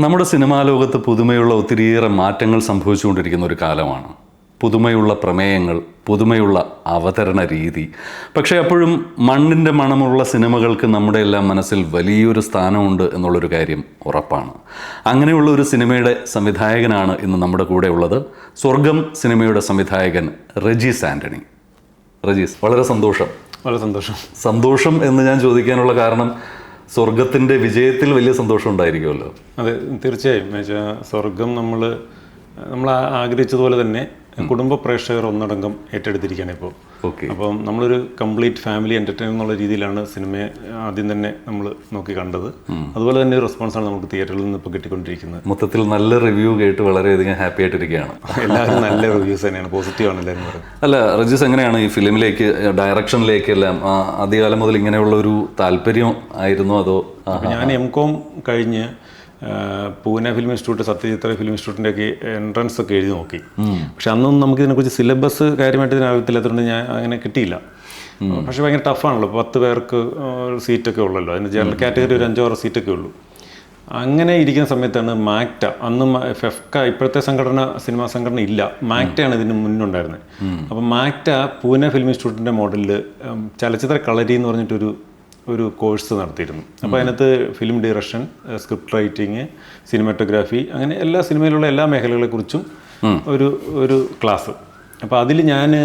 നമ്മുടെ സിനിമാ ലോകത്ത് പുതുമയുള്ള ഒത്തിരിയേറെ മാറ്റങ്ങൾ സംഭവിച്ചുകൊണ്ടിരിക്കുന്ന ഒരു കാലമാണ്. പുതുമയുള്ള പ്രമേയങ്ങൾ, പുതുമയുള്ള അവതരണ രീതി. പക്ഷേ അപ്പോഴും മണ്ണിൻ്റെ മണമുള്ള സിനിമകൾക്ക് നമ്മുടെ എല്ലാം മനസ്സിൽ വലിയൊരു സ്ഥാനമുണ്ട് എന്നുള്ളൊരു കാര്യം ഉറപ്പാണ്. അങ്ങനെയുള്ള ഒരു സിനിമയുടെ സംവിധായകനാണ് ഇന്ന് നമ്മുടെ കൂടെ ഉള്ളത്. സ്വർഗം സിനിമയുടെ സംവിധായകൻ റജീസ് ആൻ്റണി. റജീസ്, വളരെ സന്തോഷം. വളരെ സന്തോഷം. സന്തോഷം എന്ന് ഞാൻ ചോദിക്കാനുള്ള കാരണം, സ്വർഗത്തിൻ്റെ വിജയത്തിൽ വലിയ സന്തോഷം ഉണ്ടായിരിക്കുമല്ലോ. അതെ, തീർച്ചയായും. സ്വർഗം നമ്മൾ ആഗ്രഹിച്ചതുപോലെ തന്നെ കുടുംബ പ്രേക്ഷകർ ഒന്നടങ്കം ഏറ്റെടുത്തിരിക്കുകയാണ് ഇപ്പോൾ. ഓക്കെ. അപ്പം നമ്മളൊരു കംപ്ലീറ്റ് ഫാമിലി എൻ്റർടൈനർ എന്നുള്ള രീതിയിലാണ് സിനിമയെ ആദ്യം തന്നെ നമ്മൾ നോക്കി കണ്ടത്. അതുപോലെ തന്നെ ഒരു റെസ്പോൺസാണ് നമുക്ക് തിയേറ്ററിൽ നിന്ന് ഇപ്പോൾ കിട്ടിക്കൊണ്ടിരിക്കുന്നത്. മൊത്തത്തിൽ നല്ല റിവ്യൂ കേട്ട് വളരെയധികം ഹാപ്പി ആയിട്ടിരിക്കുകയാണ്. എല്ലാവരും നല്ല റിവ്യൂസ് തന്നെയാണ്, പോസിറ്റീവാണ് എല്ലാവരും പറയുന്നത്. അല്ല റജീസ്, എങ്ങനെയാണ് ഈ ഫിലിമിലേക്ക്, ഡയറക്ഷനിലേക്കെല്ലാം ആദ്യകാലം മുതൽ ഇങ്ങനെയുള്ള ഒരു താല്പര്യം ആയിരുന്നു അതോ? ഞാൻ M.Com കഴിഞ്ഞ് Pune film institute, Satyajit Ray film ഇൻസ്റ്റിറ്റ്യൂട്ടിൻ്റെ ഒക്കെ എൻട്രൻസ് ഒക്കെ എഴുതി നോക്കി. പക്ഷെ അന്നൊന്നും നമുക്ക് ഇതിനെക്കുറിച്ച് സിലബസ് കാര്യമായിട്ട് ഇതിനകത്തില്ലാത്തതുകൊണ്ട് ഞാൻ അങ്ങനെ കിട്ടിയില്ല. പക്ഷെ ഭയങ്കര ടഫാണല്ലോ, 10 പേർക്ക് സീറ്റൊക്കെ ഉള്ളല്ലോ, അതിന് ജനറൽ കാറ്റഗറി ഒരു 5-6 സീറ്റൊക്കെ ഉള്ളൂ. അങ്ങനെ ഇരിക്കുന്ന സമയത്താണ് മാക്ട, അന്ന് ഫെഫ്ക ഇപ്പോഴത്തെ സംഘടന, സിനിമാ സംഘടന ഇല്ല, മാക്ടയാണ് ഇതിന് മുന്നുണ്ടായിരുന്നത്. അപ്പം മാക്ട പൂനെ ഫിലിം ഇൻസ്റ്റിറ്റ്യൂട്ടിൻ്റെ മോഡലിൽ ചലച്ചിത്ര കളരി എന്ന് പറഞ്ഞിട്ടൊരു കോഴ്സ് നടത്തിയിരുന്നു. അപ്പോൾ അതിനകത്ത് film direction, script writing, cinematography, അങ്ങനെ എല്ലാ സിനിമയിലുള്ള എല്ലാ മേഖലകളെക്കുറിച്ചും ഒരു ക്ലാസ്. അപ്പോൾ അതിൽ ഞാൻ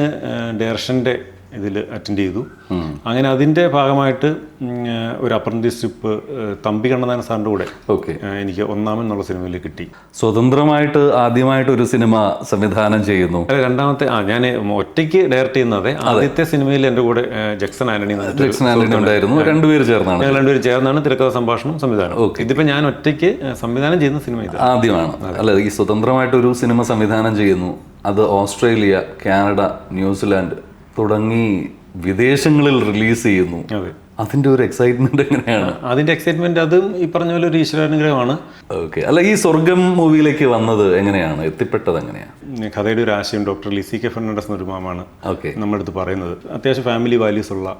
ഡയറക്ഷൻ്റെ ഇതിൽ അറ്റൻഡ് ചെയ്തു. അങ്ങനെ അതിൻ്റെ ഭാഗമായിട്ട് ഒരു അപ്രന്റീസ്ഷിപ്പ് തമ്പി കണ്ണന്താനം സാറിൻ്റെ കൂടെ എനിക്ക് ഒന്നാമൻ എന്നുള്ള സിനിമയിൽ കിട്ടി. സ്വതന്ത്രമായിട്ട് ആദ്യമായിട്ട് ഒരു സിനിമ സംവിധാനം ചെയ്യുന്നു. രണ്ടാമത്തെ ഞാൻ ഒറ്റയ്ക്ക് ഡയറക്റ്റ് ചെയ്യുന്നത്. ആദ്യത്തെ സിനിമയിൽ എൻ്റെ കൂടെ ജക്സൺ ആന്റണി ഉണ്ടായിരുന്നു. രണ്ടുപേര് ചേർന്നാണ് തിരക്കഥ, സംഭാഷണം, സംവിധാനം. ഇതിപ്പോൾ ഞാൻ ഒറ്റയ്ക്ക് സംവിധാനം ചെയ്യുന്ന സിനിമ ഇത് ആദ്യമാണ്. അല്ല, ഈ സ്വതന്ത്രമായിട്ടൊരു സിനിമ സംവിധാനം ചെയ്യുന്നു, അത് ഓസ്ട്രേലിയ, കാനഡ, ന്യൂസിലാൻഡ് തുടങ്ങി വിദേശങ്ങളിൽ റിലീസ് ചെയ്യുന്നു. അതിൻ്റെ ഒരു എക്സൈറ്റ്മെന്റ് എങ്ങനെയാണ്? അതിൻ്റെ എക്സൈറ്റ്മെന്റ് അതും ഈ പറഞ്ഞ പോലെ ഒരു ഈശ്വരാനുഗ്രഹമാണ്. ഓക്കെ. അല്ല, ഈ സ്വർഗം മൂവിയിലേക്ക് വന്നത് എങ്ങനെയാണ്, എത്തിപ്പെട്ടത് എങ്ങനെയാണ്? കഥയുടെ ഒരു ആശയം ഡോക്ടർ ലിസി കെ ഫെർണാണ്ടസ് എന്നൊരു മാമാണ് നമ്മുടെ അടുത്ത് പറയുന്നത്. അത്യാവശ്യം ഫാമിലി വാല്യൂസ് ഉള്ള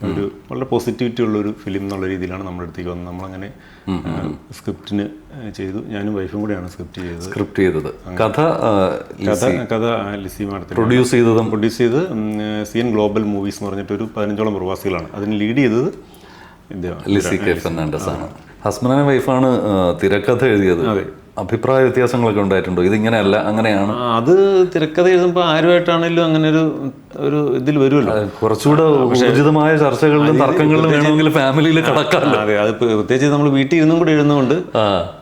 ഒരു വളരെ പോസിറ്റിവിറ്റി ഉള്ള ഒരു ഫിലിം എന്നുള്ള രീതിയിലാണ് നമ്മുടെ അടുത്തേക്ക് വന്നത്. നമ്മളങ്ങനെ സ്ക്രിപ്റ്റിന് ചെയ്തു. ഞാനും വൈഫും കൂടെയാണ് സ്ക്രിപ്റ്റ് ചെയ്തത്. കഥ ലിസി മാഡത്തിന് പ്രൊഡ്യൂസ് ചെയ്ത് സിയൻ ഗ്ലോബൽ മൂവീസ് എന്ന് പറഞ്ഞിട്ടൊരു 15ഓളം പ്രവാസികളാണ്. അതിന് ലീഡ് ചെയ്തത് ലിസി കെ ഫെർണാണ്ടസ് ആണ്. ഹസ്ബൻഡ് ആൻഡ് വൈഫാണ് തിരക്കഥ എഴുതിയത്. അതെ. അഭിപ്രായ വ്യത്യാസങ്ങളൊക്കെ ഉണ്ടായിട്ടുണ്ടോ? ഇതിങ്ങനെയല്ല അങ്ങനെയാണ്? അത് തിരക്കഥ എഴുതുമ്പോൾ ആരുമായിട്ടാണെങ്കിലും അങ്ങനെ ഒരു ഇതിൽ വരുമല്ലോ, കുറച്ചുകൂടെ ഉചിതമായ ചർച്ചകളിലും തർക്കങ്ങളിലും വേണമെങ്കിൽ ഫാമിലിയിൽ കടക്കാമല്ലോ. അതെ, അത് പ്രത്യേകിച്ച് നമ്മൾ വീട്ടിൽ ഇരുന്നും കൂടെ എഴുതുന്നതുകൊണ്ട്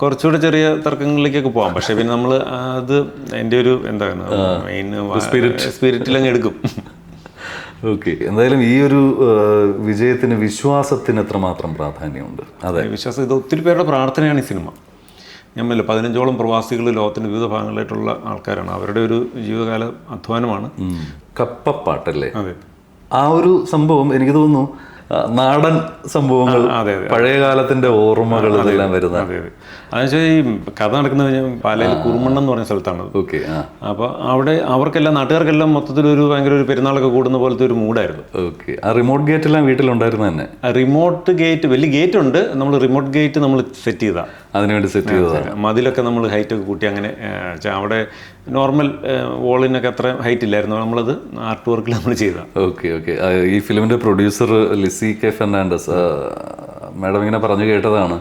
കുറച്ചുകൂടെ ചെറിയ തർക്കങ്ങളിലേക്കൊക്കെ പോകാം. പക്ഷെ പിന്നെ നമ്മൾ അത് എൻ്റെ ഒരു എന്താണ് മെയിൻ സ്പിരിറ്റിലങ്ങ് എടുക്കും. ഓക്കെ. എന്തായാലും ഈ ഒരു വിജയത്തിന് വിശ്വാസത്തിന് എത്രമാത്രം പ്രാധാന്യമുണ്ട്? അതെ, വിശ്വാസം. ഇത് ഒത്തിരി പേരുടെ പ്രാർത്ഥനയാണ് ഈ സിനിമ. ഞമ്മല്ല 15ഓളം പ്രവാസികൾ ലോകത്തിൻ്റെ വിവിധ ഭാഗങ്ങളിലായിട്ടുള്ള ആൾക്കാരാണ്. അവരുടെ ഒരു ജീവിതകാല അധ്വാനമാണ്. കപ്പപ്പാട്ടല്ലേ? അതെ. ആ ഒരു സംഭവം എനിക്ക് തോന്നുന്നു നാടൻ സംഭവങ്ങൾ, പഴയ കാലത്തിന്റെ ഓർമ്മകൾ ഇതെല്ലാം വരുന്നത്. അതെന്നുവെച്ചാൽ ഈ കഥ നടക്കുന്നത് പാലയിൽ കുറുമണ്ണം എന്ന് പറഞ്ഞ സ്ഥലത്താണ്. ഓക്കെ. അപ്പോൾ അവിടെ അവർക്കെല്ലാം, നാട്ടുകാർക്കെല്ലാം മൊത്തത്തിലൊരു ഭയങ്കര ഒരു പെരുന്നാളൊക്കെ കൂടുന്ന പോലത്തെ ഒരു മൂഡായിരുന്നു. ഓക്കെ. ആ റിമോട്ട് ഗേറ്റ് എല്ലാം വീട്ടിലുണ്ടായിരുന്നു തന്നെ? റിമോട്ട് ഗേറ്റ്, വലിയ ഗേറ്റ് ഉണ്ട്. നമ്മൾ റിമോട്ട് ഗേറ്റ് നമ്മൾ സെറ്റ് ചെയ്താൽ അതിനുവേണ്ടി സെറ്റ് ചെയ്തതാണ്. മതിലൊക്കെ നമ്മൾ ഹൈറ്റ് ഒക്കെ കൂട്ടി അങ്ങനെ. അവിടെ നോർമൽ വോളിനൊക്കെ അത്ര ഹൈറ്റ് ഇല്ലായിരുന്നു. നമ്മളത് ആർട്ട് വർക്കിൽ നമ്മൾ ചെയ്തതാണ്. ഓക്കെ. ഈ ഫിലിമിന്റെ പ്രൊഡ്യൂസർ ലിസി കെ ഫെർണാണ്ടസ് മാഡം ഇങ്ങനെ പറഞ്ഞു കേട്ടതാണ്,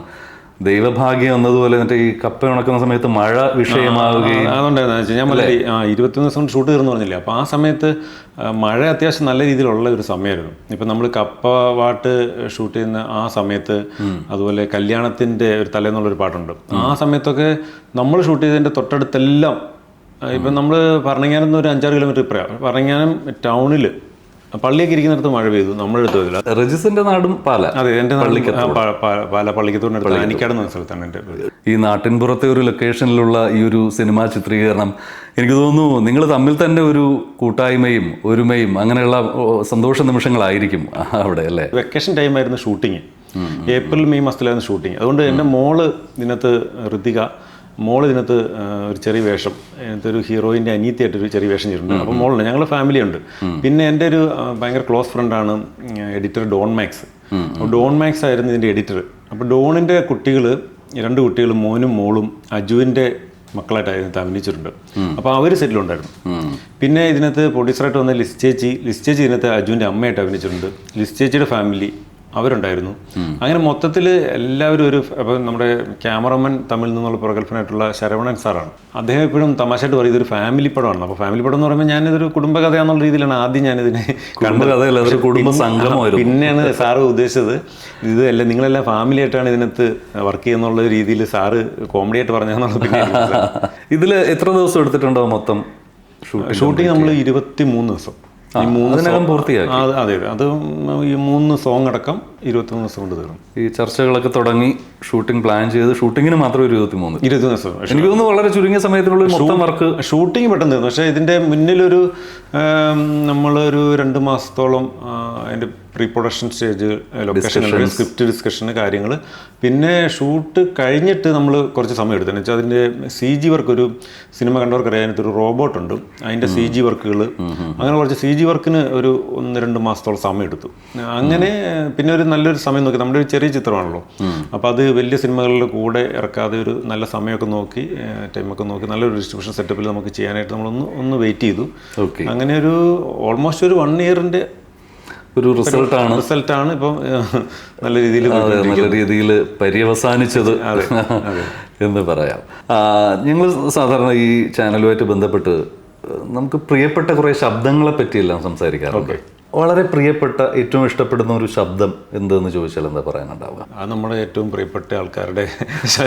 ദൈവഭാഗ്യം എന്നതുപോലെ മറ്റേ ഈ കപ്പ ഉണക്കുന്ന സമയത്ത് മഴ വിഷയമാവുകയും അതുകൊണ്ടായിരുന്നു വെച്ചാൽ ഞാൻ 21 ദിവസം കൊണ്ട് ഷൂട്ട് തീർന്നു പറഞ്ഞില്ലേ. അപ്പോൾ ആ സമയത്ത് മഴ അത്യാവശ്യം നല്ല രീതിയിലുള്ള ഒരു സമയമായിരുന്നു. ഇപ്പം നമ്മൾ കപ്പ പാട്ട് ഷൂട്ട് ചെയ്യുന്ന ആ സമയത്ത്, അതുപോലെ കല്യാണത്തിൻ്റെ ഒരു തലേന്നുള്ളൊരു പാട്ടുണ്ട്, ആ സമയത്തൊക്കെ നമ്മൾ ഷൂട്ട് ചെയ്തതിൻ്റെ തൊട്ടടുത്തെല്ലാം ഇപ്പം നമ്മൾ പറഞ്ഞങ്ങാനം ഒരു 5-6 കിലോമീറ്റർ ഇപ്പറയാണ്. പറഞ്ഞങ്ങാനം ടൗണിൽ പള്ളിയൊക്കെ ഇരിക്കുന്നിടത്ത് മഴ പെയ്തു, നമ്മുടെ അടുത്ത് വരില്ല. റജീസിന്റെ നാടും പാല. അതെ, എൻ്റെ പാല പള്ളിക്കത്തോടിനടുത്ത് അനിക്കാട് എന്ന സ്ഥലത്താണ് എൻ്റെ. ഈ നാട്ടിൻപുറത്തെ ഒരു ലൊക്കേഷനിലുള്ള ഈ ഒരു സിനിമാ ചിത്രീകരണം, എനിക്ക് തോന്നുന്നു നിങ്ങൾ തമ്മിൽ തന്നെ ഒരു കൂട്ടായ്മയും ഒരുമയും അങ്ങനെയുള്ള സന്തോഷ നിമിഷങ്ങളായിരിക്കും അവിടെ, അല്ലേ? വെക്കേഷൻ ടൈമായിരുന്നു ഷൂട്ടിങ്. ഏപ്രിൽ മെയ് മാസത്തിലായിരുന്നു ഷൂട്ടിങ്. അതുകൊണ്ട് എൻ്റെ മോള് ഇതിനകത്ത് ഋതിക മോൾ ഇതിനകത്ത് ഒരു ചെറിയ വേഷം, ഇതിനകത്ത് ഒരു ഹീറോയിൻ്റെ അനിയത്തിയായിട്ടൊരു ചെറിയ വേഷം ചെയ്തിട്ടുണ്ട്. അപ്പോൾ മോളുണ്ട്, ഞങ്ങളുടെ ഫാമിലിയുണ്ട്. പിന്നെ എൻ്റെ ഒരു ഭയങ്കര ക്ലോസ് ഫ്രണ്ടാണ് എഡിറ്റർ ഡോൺ മാക്സ്. അപ്പോൾ ഡോൺ മാക്സ് ആയിരുന്നു ഇതിൻ്റെ എഡിറ്റർ. അപ്പോൾ ഡോണിൻ്റെ കുട്ടികൾ, 2 കുട്ടികൾ, മോനും മോളും അജുവിൻ്റെ മക്കളായിട്ടായിരുന്നു അഭിനയിച്ചിട്ടുണ്ട്. അപ്പോൾ അവർ സെറ്റിലുണ്ടായിരുന്നു. പിന്നെ ഇതിനകത്ത് പ്രൊഡ്യൂസറായിട്ട് വന്ന ലിസ് ചേച്ചി ഇതിനകത്ത് അജുവിൻ്റെ അമ്മയായിട്ട് അഭിനയിച്ചിട്ടുണ്ട്. ലിസ് ചേച്ചിയുടെ ഫാമിലി അവരുണ്ടായിരുന്നു. അങ്ങനെ മൊത്തത്തിൽ എല്ലാവരും ഒരു, അപ്പോൾ നമ്മുടെ ക്യാമറമാൻ തമിഴിൽ നിന്നുള്ള പ്രഗത്ഭനായിട്ടുള്ള ശരവണൻ സാറാണ്. അദ്ദേഹം എപ്പോഴും തമാശയായിട്ട് പറയും ഇതൊരു ഫാമിലി പടമാണ്. അപ്പോൾ ഫാമിലി പടം എന്ന് പറയുമ്പോൾ ഞാനിതൊരു കുടുംബകഥയാന്നുള്ള രീതിയിലാണ് ആദ്യം ഞാനിതിനെ കണ്ടത്. കുടുംബ സംഗമമായിരുന്നു. പിന്നെയാണ് സാറ് ഉദ്ദേശിച്ചത് ഇതല്ല, നിങ്ങളെല്ലാം ഫാമിലി ആയിട്ടാണ് ഇതിനകത്ത് വർക്ക് ചെയ്യുന്നുള്ള രീതിയിൽ സാറ് കോമഡി ആയിട്ട് പറഞ്ഞതെന്നുള്ളത്. പിന്നെ ഇതിൽ എത്ര ദിവസം എടുത്തിട്ടുണ്ടോ മൊത്തം ഷൂട്ടിങ്? നമ്മൾ 23 ദിവസം. പൂർത്തിയാക്കി. അതെ, അത് ഈ 3 സോങ് അടക്കം 23 ദിവസം കൊണ്ട് തീർന്നു. ഈ ചർച്ചകളൊക്കെ തുടങ്ങി ഷൂട്ടിംഗ് പ്ലാൻ ചെയ്ത് ഷൂട്ടിങ്ങിന് മാത്രം 23 ദിവസം. എനിക്ക് തോന്നുന്നു വളരെ ചുരുങ്ങിയ സമയത്തിനുള്ളിൽ മൊത്തം വർക്ക് ഷൂട്ടിങ് പെട്ടെന്ന് തീർന്നു. പക്ഷേ ഇതിൻ്റെ മുന്നിലൊരു നമ്മളൊരു 2 മാസത്തോളം അതിൻ്റെ pre production stage, location, script ഡിസ്കഷന് കാര്യങ്ങൾ. പിന്നെ ഷൂട്ട് കഴിഞ്ഞിട്ട് നമ്മൾ കുറച്ച് സമയം എടുത്തു. എന്ന് വെച്ചാൽ അതിൻ്റെ CG വർക്ക്, ഒരു സിനിമ കണ്ടവർക്ക് അറിയാൻ ഒരു റോബോട്ടുണ്ട്, അതിൻ്റെ CG വർക്കുകൾ, അങ്ങനെ കുറച്ച് CG വർക്കിന് ഒരു 1-2 മാസത്തോളം സമയം എടുത്തു. അങ്ങനെ പിന്നെ ഒരു നല്ലൊരു സമയം നോക്കി, നമ്മുടെ ഒരു ചെറിയ ചിത്രമാണല്ലോ, അപ്പോൾ അത് വലിയ സിനിമകളിൽ കൂടെ ഇറക്കാതെ ഒരു നല്ല സമയമൊക്കെ നോക്കി, ടൈമൊക്കെ നോക്കി, നല്ലൊരു ഡിസ്ട്രിബ്യൂഷൻ സെറ്റപ്പിൽ നമുക്ക് ചെയ്യാനായിട്ട് നമ്മളൊന്ന് വെയിറ്റ് ചെയ്തു. അങ്ങനെ ഒരു ഓൾമോസ്റ്റ് ഒരു 1 ഇയറിൻ്റെ ഒരു റിസൾട്ടാണ് ഇപ്പം നല്ല രീതിയിൽ പര്യവസാനിച്ചത് എന്ന് പറയാം. ഞങ്ങൾ സാധാരണ ഈ ചാനലുമായിട്ട് ബന്ധപ്പെട്ട് നമുക്ക് പ്രിയപ്പെട്ട കുറേ ശബ്ദങ്ങളെ പറ്റിയെല്ലാം സംസാരിക്കാറുണ്ട്. വളരെ പ്രിയപ്പെട്ട, ഏറ്റവും ഇഷ്ടപ്പെടുന്ന ഒരു ശബ്ദം എന്തെന്ന് ചോദിച്ചാൽ എന്താ പറയാനുണ്ടാവുക? അത് നമ്മുടെ ഏറ്റവും പ്രിയപ്പെട്ട ആൾക്കാരുടെ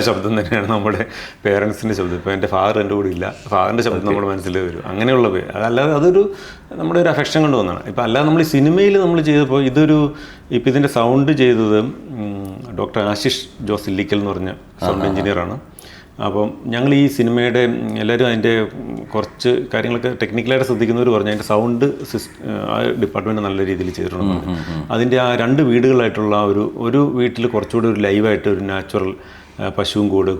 ശബ്ദം തന്നെയാണ്, നമ്മുടെ പേരൻസിൻ്റെ ശബ്ദം. ഇപ്പോൾ എൻ്റെ ഫാദർ എൻ്റെ കൂടെ ഇല്ല, ഫാദറിൻ്റെ ശബ്ദം നമ്മുടെ മനസ്സിൽ വരും. അങ്ങനെയുള്ള പേര്, അതല്ലാതെ അതൊരു നമ്മുടെ ഒരു അഫെക്ഷൻ കൊണ്ട് വന്നതാണ്. ഇപ്പം അല്ലാതെ നമ്മൾ ഈ സിനിമയിൽ നമ്മൾ ചെയ്തപ്പോൾ ഇപ്പം ഇതിൻ്റെ സൗണ്ട് ചെയ്തത് ഡോക്ടർ ആശിഷ് ജോസ് ഇല്ലിക്കൽ എന്ന് പറഞ്ഞ സൗണ്ട് എഞ്ചിനീയറാണ്. അപ്പം ഞങ്ങൾ ഈ സിനിമയുടെ എല്ലാവരും അതിൻ്റെ കുറച്ച് കാര്യങ്ങളൊക്കെ ടെക്നിക്കലായിട്ട് ശ്രദ്ധിക്കുന്നവർ പറഞ്ഞു അതിൻ്റെ സൗണ്ട് ആ ഡിപ്പാർട്ട്മെൻറ്റ് നല്ല രീതിയിൽ ചെയ്തിട്ടുണ്ട്. അതിൻ്റെ ആ 2 വീടുകളായിട്ടുള്ള ഒരു വീട്ടിൽ കുറച്ചുകൂടി ഒരു ലൈവായിട്ട് ഒരു നാച്ചുറൽ പശുവും കൂട്,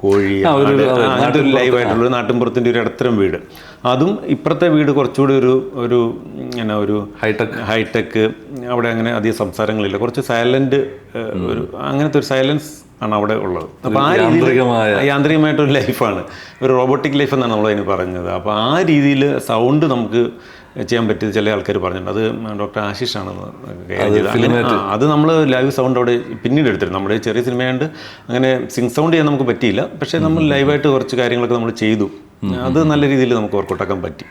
കോഴി അങ്ങനത്തെ ഒരു ലൈവായിട്ടുള്ള ഒരു നാട്ടിൻപുറത്തിൻ്റെ ഒരു ഇടത്തരം വീട്, അതും ഇപ്പുറത്തെ വീട് കുറച്ചുകൂടി ഒരു ഹൈടെക്, അവിടെ അങ്ങനെ അധികം സംസാരങ്ങളില്ല, കുറച്ച് സൈലന്റ്, ഒരു അങ്ങനത്തെ ഒരു സൈലൻസ് ആണ് അവിടെ ഉള്ളത്. അപ്പോൾ ആ രീതിയിൽ യാന്ത്രികമായിട്ടൊരു ലൈഫാണ്, ഒരു റോബോട്ടിക് ലൈഫ് എന്നാണ് നമ്മളതിന് പറഞ്ഞത്. അപ്പോൾ ആ രീതിയിൽ സൗണ്ട് നമുക്ക് ചെയ്യാൻ പറ്റിയത് ചില ആൾക്കാർ പറഞ്ഞിട്ടുണ്ട്. അത് ഡോക്ടർ ആശിഷാണെന്ന്. അത് നമ്മൾ ലൈവ് സൗണ്ട് അവിടെ പിന്നീട് എടുത്തിരുന്നു. നമ്മുടെ ചെറിയ സിനിമയാണ്ട് അങ്ങനെ സിങ് സൗണ്ട് ചെയ്യാൻ നമുക്ക് പറ്റിയില്ല, പക്ഷേ നമ്മൾ ലൈവായിട്ട് കുറച്ച് കാര്യങ്ങളൊക്കെ നമ്മൾ ചെയ്തു. അത് നല്ല രീതിയിൽ നമുക്ക് വർക്കൗട്ടാക്കാൻ പറ്റി.